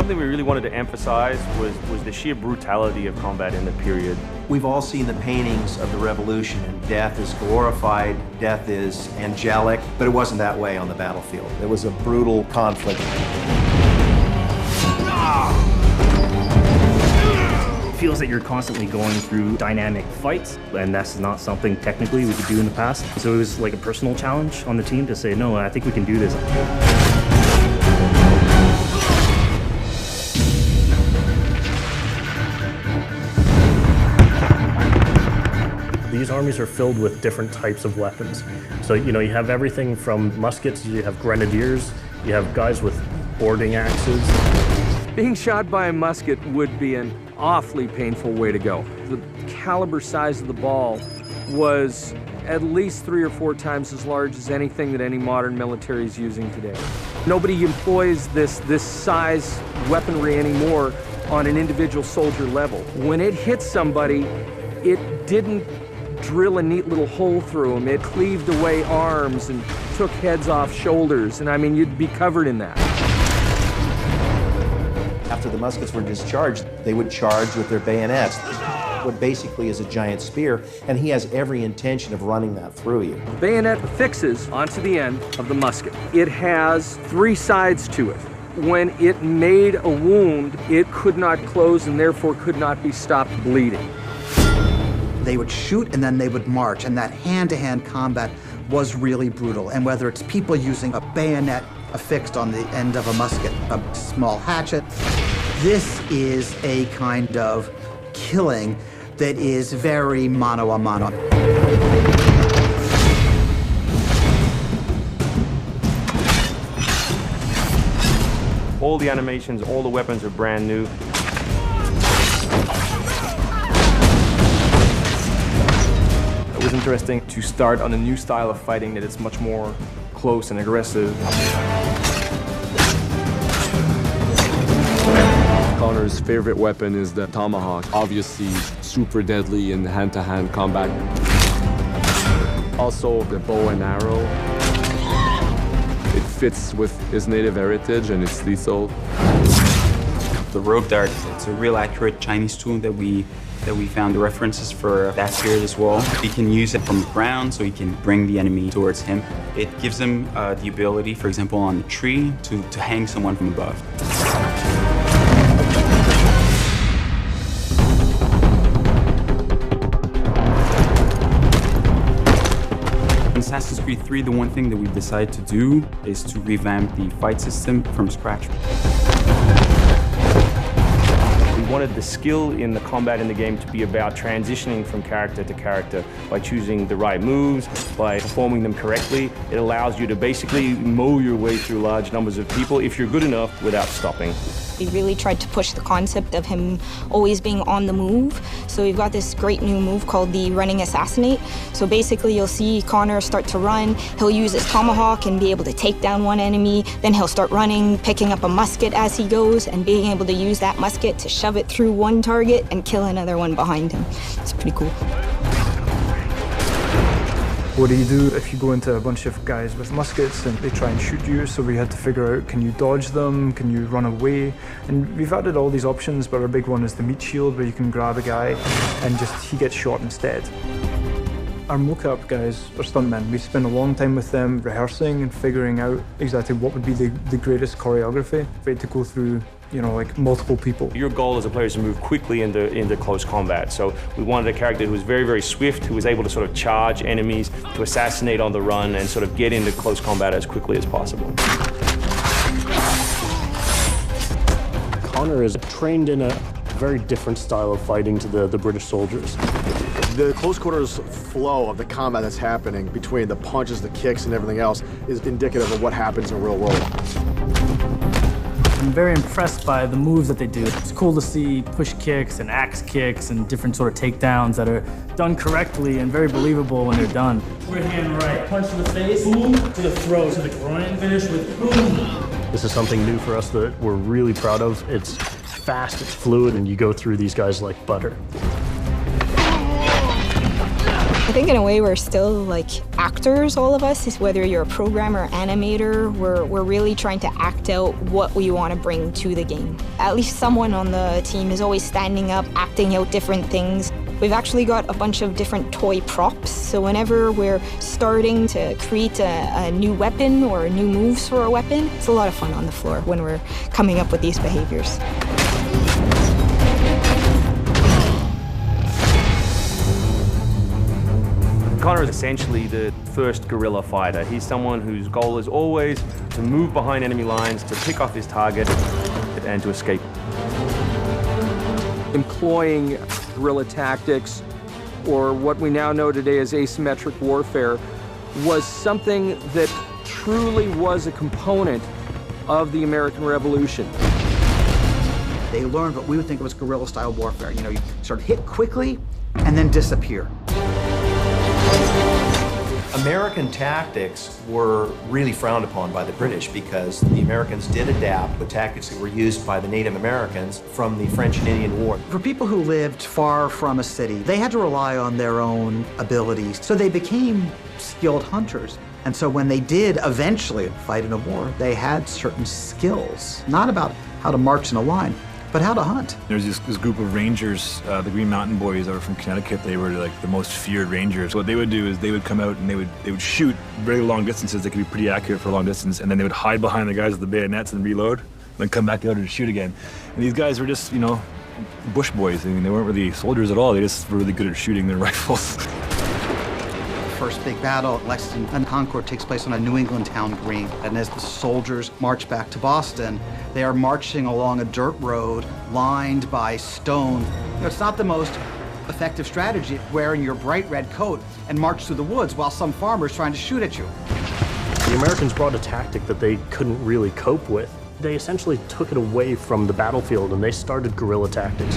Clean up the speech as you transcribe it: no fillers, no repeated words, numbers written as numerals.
Something we really wanted to emphasize was the sheer brutality of combat in the period. We've all seen the paintings of the Revolution, and death is glorified, death is angelic, but it wasn't that way on the battlefield. It was a brutal conflict. It feels that you're constantly going through dynamic fights, and that's not something technically we could do in the past. So it was like a personal challenge on the team to say, no, I think we can do this. These armies are filled with different types of weapons. So, you have everything from muskets, you have grenadiers, you have guys with boarding axes. Being shot by a musket would be an awfully painful way to go. The caliber size of the ball was at least 3 or 4 times as large as anything that any modern military is using today. Nobody employs this size weaponry anymore on an individual soldier level. When it hit somebody, it didn't drill a neat little hole through them. It cleaved away arms and took heads off shoulders, and I mean, you'd be covered in that. After the muskets were discharged, they would charge with their bayonets. What basically is a giant spear, and he has every intention of running that through you. Bayonet fixes onto the end of the musket. It has 3 sides to it. When it made a wound, it could not close and therefore could not be stopped bleeding. They would shoot and then they would march, and that hand-to-hand combat was really brutal. And whether it's people using a bayonet affixed on the end of a musket, a small hatchet, this is a kind of killing that is very mano a mano. All the animations, all the weapons are brand new. It was interesting to start on a new style of fighting that is much more close and aggressive. Connor's favorite weapon is the tomahawk, obviously super deadly in hand-to-hand combat. Also the bow and arrow. It fits with his native heritage and it's lethal. The rogue dart, it's a real accurate Chinese tool that we found the references for that period as well. He can use it from the ground, so he can bring the enemy towards him. It gives him the ability, for example, on a tree, to hang someone from above. In Assassin's Creed 3, the one thing that we decided to do is to revamp the fight system from scratch. We wanted the skill in the combat in the game to be about transitioning from character to character by choosing the right moves, by performing them correctly. It allows you to basically mow your way through large numbers of people if you're good enough without stopping. We really tried to push the concept of him always being on the move. So we've got this great new move called the running assassinate. So basically you'll see Connor start to run, he'll use his tomahawk and be able to take down one enemy, then he'll start running, picking up a musket as he goes, and being able to use that musket to shove it through one target and kill another one behind him. It's pretty cool. What do you do if you go into a bunch of guys with muskets and they try and shoot you? So we had to figure out, can you dodge them? Can you run away? And we've added all these options, but our big one is the meat shield, where you can grab a guy and he gets shot instead. Our mocap guys are stuntmen. We spent a long time with them rehearsing and figuring out exactly what would be the greatest choreography. We had to go through, like multiple people. Your goal as a player is to move quickly into close combat. So we wanted a character who was very, very swift, who was able to sort of charge enemies, to assassinate on the run, and sort of get into close combat as quickly as possible. Connor is trained in a very different style of fighting to the British soldiers. The close quarters flow of the combat that's happening between the punches, the kicks, and everything else is indicative of what happens in the real world. I'm very impressed by the moves that they do. It's cool to see push kicks and axe kicks and different sort of takedowns that are done correctly and very believable when they're done. Right hand right, punch to the face, boom, to the throat, to the groin, finish with boom. This is something new for us that we're really proud of. It's fast, it's fluid, and you go through these guys like butter. I think in a way we're still like actors, all of us, whether you're a programmer or animator, we're really trying to act out what we want to bring to the game. At least someone on the team is always standing up, acting out different things. We've actually got a bunch of different toy props, so whenever we're starting to create a new weapon or new moves for a weapon, it's a lot of fun on the floor when we're coming up with these behaviors. Connor is essentially the first guerrilla fighter. He's someone whose goal is always to move behind enemy lines, to pick off his target, and to escape. Employing guerrilla tactics, or what we now know today as asymmetric warfare, was something that truly was a component of the American Revolution. They learned what we would think was guerrilla-style warfare. You know, you sort of hit quickly and then disappear. American tactics were really frowned upon by the British because the Americans did adapt the tactics that were used by the Native Americans from the French and Indian War. For people who lived far from a city, they had to rely on their own abilities, so they became skilled hunters. And so when they did eventually fight in a war, they had certain skills, not about how to march in a line, but how to hunt. There's this group of rangers, the Green Mountain Boys, that were from Connecticut. They were like the most feared rangers. What they would do is they would come out and they would shoot very long distances. They could be pretty accurate for long distance, and then they would hide behind the guys with the bayonets and reload, and then come back out and shoot again. And these guys were just, you know, bush boys. I mean, they weren't really soldiers at all. They just were really good at shooting their rifles. First big battle at Lexington and Concord takes place on a New England town green. And as the soldiers march back to Boston, they are marching along a dirt road lined by stone. You know, it's not the most effective strategy, wearing your bright red coat and march through the woods while some farmer's trying to shoot at you. The Americans brought a tactic that they couldn't really cope with. They essentially took it away from the battlefield and they started guerrilla tactics.